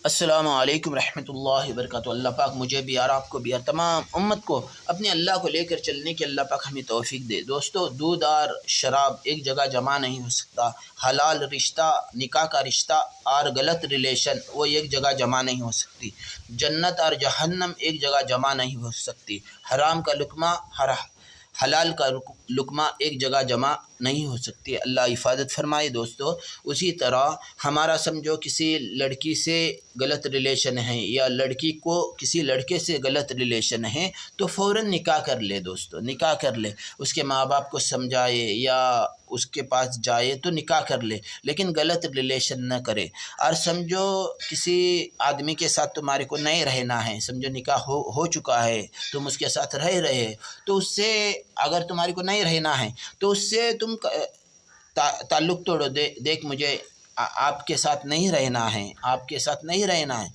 السلام علیکم رحمۃ اللہ وبرکاتہ۔ اللہ پاک مجھے بھی اور آپ کو بھی اور تمام امت کو اپنے اللہ کو لے کر چلنے کی اللہ پاک ہمیں توفیق دے۔ دوستو، دودھ اور شراب ایک جگہ جمع نہیں ہو سکتا۔ حلال رشتہ، نکاح کا رشتہ اور غلط ریلیشن وہ ایک جگہ جمع نہیں ہو سکتی۔ جنت اور جہنم ایک جگہ جمع نہیں ہو سکتی۔ حرام کا لقمہ حلال کا لقمہ ایک جگہ جمع نہیں ہو سکتی۔ اللہ حفاظت فرمائے۔ دوستو، اسی طرح ہمارا سمجھو کسی لڑکی سے غلط ریلیشن ہے یا لڑکی کو کسی لڑکے سے غلط ریلیشن ہے تو فوراً نکاح کر لے۔ دوستو، نکاح کر لے، اس کے ماں باپ کو سمجھائے یا اس کے پاس جائے تو نکاح کر لے، لیکن غلط ریلیشن نہ کرے۔ اور سمجھو کسی آدمی کے ساتھ تمہارے کو نہیں رہنا ہے، سمجھو نکاح ہو چکا ہے، تم اس کے ساتھ رہے تو اس سے اگر تمہارے کو نہیں رہنا ہے تو اس سے تم تعلق توڑو۔ دیکھ مجھے آپ کے ساتھ نہیں رہنا ہے، آپ کے ساتھ نہیں رہنا ہے،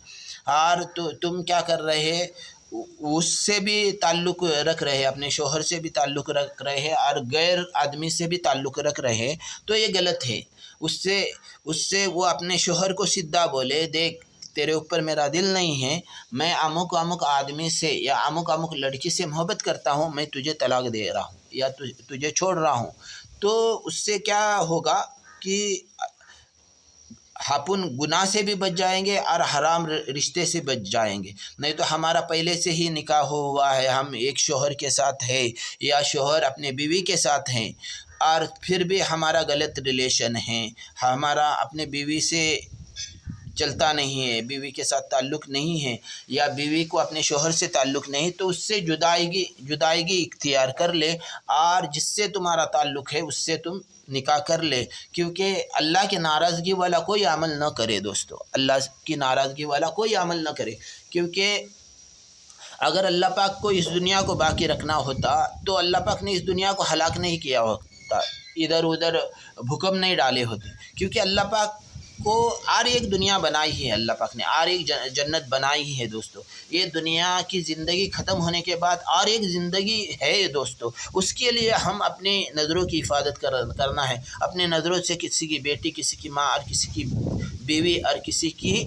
اور تم کیا کر رہے، اس سے بھی تعلق رکھ رہے، اپنے شوہر سے بھی تعلق رکھ رہے اور غیر آدمی سے بھی تعلق رکھ رہے تو یہ غلط ہے۔ اس سے وہ اپنے شوہر کو سیدھا بولے، دیکھ تیرے اوپر میرا دل نہیں ہے، میں امک آدمی سے یا امک لڑکی سے محبت کرتا ہوں، میں تجھے طلاق دے رہا ہوں یا تجھے چھوڑ رہا ہوں۔ تو اس سے کیا ہوگا کہ ہم گناہ سے بھی بچ جائیں گے اور حرام رشتے سے بچ جائیں گے۔ نہیں تو ہمارا پہلے سے ہی نکاح ہوا ہے، ہم ایک شوہر کے ساتھ ہے یا شوہر اپنے بیوی کے ساتھ ہیں، اور پھر بھی ہمارا غلط ریلیشن ہے، ہمارا اپنے بیوی سے چلتا نہیں ہے، بیوی کے ساتھ تعلق نہیں ہے یا بیوی کو اپنے شوہر سے تعلق نہیں، تو اس سے جدائیگی اختیار کر لے، اور جس سے تمہارا تعلق ہے اس سے تم نکاح کر لے، کیونکہ اللہ کی ناراضگی والا کوئی عمل نہ کرے۔ دوستو، اللہ کی ناراضگی والا کوئی عمل نہ کرے، کیونکہ اگر اللہ پاک کو اس دنیا کو باقی رکھنا ہوتا تو اللہ پاک نے اس دنیا کو ہلاک نہیں کیا ہوتا، ادھر ادھر بھوکم نہیں ڈالے ہوتے، کیونکہ اللہ پاک کو اور ایک دنیا بنائی ہے، اللہ پاک نے اور ایک جنت بنائی ہے۔ دوستو، یہ دنیا کی زندگی ختم ہونے کے بعد اور ایک زندگی ہے۔ دوستو، اس کے لیے ہم اپنی نظروں کی حفاظت کرنا ہے، اپنے نظروں سے کسی کی بیٹی، کسی کی ماں اور کسی کی بیوی اور کسی کی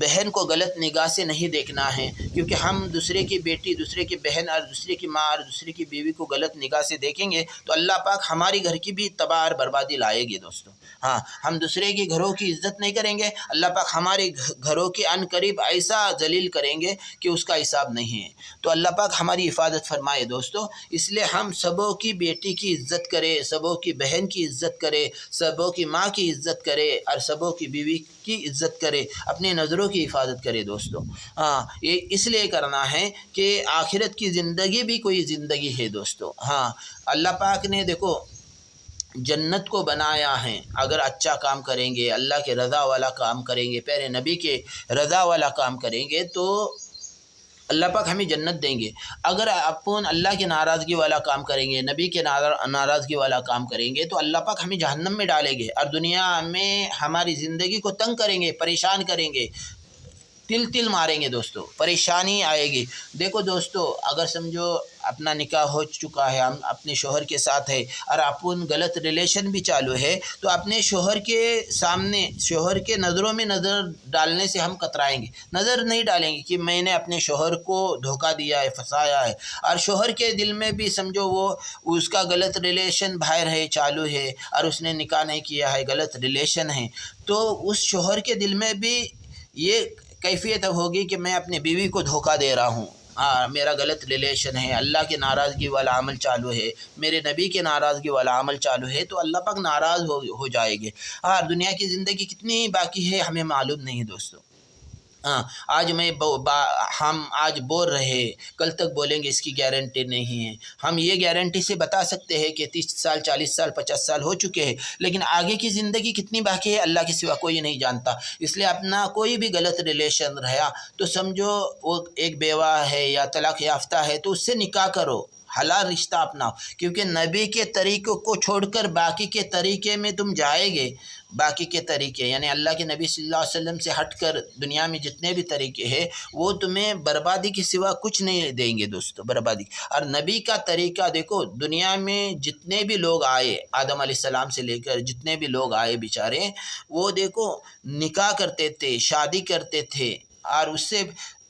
بہن کو غلط نگاہ سے نہیں دیکھنا ہے، کیونکہ ہم دوسرے کی بیٹی، دوسرے کی بہن اور دوسرے کی ماں اور دوسرے کی بیوی کو غلط نگاہ سے دیکھیں گے تو اللہ پاک ہماری گھر کی بھی تباہ اور بربادی لائے گی۔ دوستو، ہاں، ہم دوسرے کے گھروں کی عزت نہیں کریں گے، اللہ پاک ہمارے گھروں کے عن قریب ایسا ذلیل کریں گے کہ اس کا حساب نہیں ہے۔ تو اللہ پاک ہماری حفاظت فرمائے۔ دوستو، اس لیے ہم سبوں کی بیٹی کی عزت کرے، سبوں کی بہن کی عزت کرے، سبوں کی ماں کی عزت کرے اور سبوں کی بیوی کی عزت کرے، اپنی نظروں کی حفاظت کرے۔ دوستو، ہاں، یہ اس لیے کرنا ہے کہ آخرت کی زندگی بھی کوئی زندگی ہے۔ دوستو، ہاں، اللہ پاک نے دیکھو جنت کو بنایا ہے، اگر اچھا کام کریں گے، اللہ کے رضا والا کام کریں گے، پیارے نبی کے رضا والا کام کریں گے تو اللہ پاک ہمیں جنت دیں گے۔ اگر اپن اللہ کی ناراضگی والا کام کریں گے، نبی کے ناراضگی والا کام کریں گے تو اللہ پاک ہمیں جہنم میں ڈالیں گے اور دنیا میں ہماری زندگی کو تنگ کریں گے، پریشان کریں گے، تل ماریں گے۔ دوستو، پریشانی آئے گی۔ دیکھو دوستو، اگر سمجھو اپنا نکاح ہو چکا ہے، ہم اپنے شوہر کے ساتھ ہے اور اپن غلط ریلیشن بھی چالو ہے تو اپنے شوہر کے سامنے، شوہر کے نظروں میں نظر ڈالنے سے ہم کترائیں گے، نظر نہیں ڈالیں گے کہ میں نے اپنے شوہر کو دھوکہ دیا ہے، پھنسایا ہے، اور شوہر کے دل میں بھی سمجھو وہ اس کا غلط ریلیشن باہر ہے، چالو ہے، اور اس نے نکاح نہیں کیا ہے، غلط ریلیشن ہے، تو اس شوہر کے دل میں بھی یہ کیفیت ہوگی کہ میں اپنی بیوی کو دھوکہ دے رہا ہوں، میرا غلط ریلیشن ہے، اللہ کی ناراضگی والا عمل چالو ہے، میرے نبی کے ناراضگی والا عمل چالو ہے، تو اللہ پاک ناراض ہو جائے گے۔ دنیا کی زندگی کتنی باقی ہے ہمیں معلوم نہیں۔ دوستو، ہم آج بول رہے، کل تک بولیں گے اس کی گارنٹی نہیں ہے۔ ہم یہ گارنٹی سے بتا سکتے ہیں کہ 30 سال 40 سال 50 سال ہو چکے ہیں، لیکن آگے کی زندگی کتنی باقی ہے اللہ کے سوا کوئی نہیں جانتا۔ اس لیے اپنا کوئی بھی غلط ریلیشن رہا تو سمجھو وہ ایک بیوہ ہے یا طلاق یافتہ ہے تو اس سے نکاح کرو، حلال رشتہ اپناؤ، کیونکہ نبی کے طریقوں کو چھوڑ کر باقی کے طریقے میں تم جائے گے، باقی کے طریقے یعنی اللہ کے نبی صلی اللہ علیہ وسلم سے ہٹ کر دنیا میں جتنے بھی طریقے ہیں وہ تمہیں بربادی کے سوا کچھ نہیں دیں گے دوستو، بربادی۔ اور نبی کا طریقہ دیکھو، دنیا میں جتنے بھی لوگ آئے آدم علیہ السلام سے لے کر جتنے بھی لوگ آئے بیچارے، وہ دیکھو نکاح کرتے تھے، شادی کرتے تھے، اور اس سے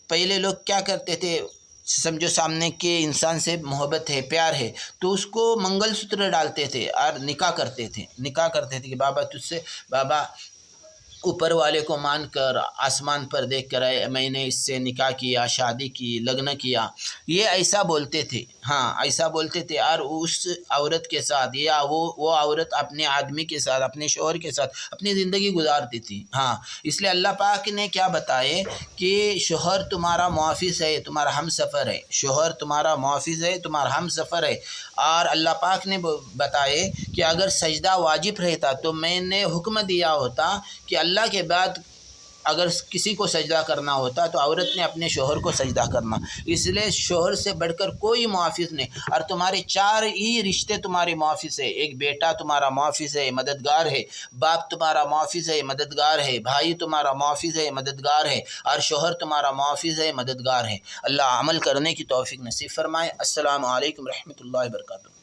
پہلے لوگ کیا کرتے تھے، سمجھو سامنے کے انسان سے محبت ہے، پیار ہے، تو اس کو منگل سوتر ڈالتے تھے اور نکاح کرتے تھے کہ بابا تجھ سے، بابا اوپر والے کو مان کر آسمان پر دیکھ کر میں نے اس سے نکاح کیا، شادی کی، لگن کیا، یہ ایسا بولتے تھے، ہاں ایسا بولتے تھے، اور اس عورت کے ساتھ یا وہ عورت اپنے آدمی کے ساتھ، اپنے شوہر کے ساتھ اپنی زندگی گزارتی تھی، ہاں۔ اس لیے اللہ پاک نے کیا بتائے کہ شوہر تمہارا محافظ ہے، تمہارا ہم سفر ہے، شوہر تمہارا محافظ ہے، تمہارا ہم سفر ہے۔ اور اللہ پاک نے بتائے کہ اگر سجدہ واجب رہتا تو میں نے حکم دیا ہوتا کہ اللہ کے بعد اگر کسی کو سجدہ کرنا ہوتا تو عورت نے اپنے شوہر کو سجدہ کرنا، اس لیے شوہر سے بڑھ کر کوئی محافظ نہیں۔ اور تمہارے 4 ہی رشتے تمہارے محافظ ہے، ایک بیٹا تمہارا محافظ ہے، مددگار ہے، باپ تمہارا محافظ ہے، مددگار ہے، بھائی تمہارا محافظ ہے، مددگار ہے، اور شوہر تمہارا محافظ ہے، مددگار ہے۔ اللہ عمل کرنے کی توفیق نصیب فرمائے۔ السلام علیکم رحمۃ اللہ وبرکاتہ۔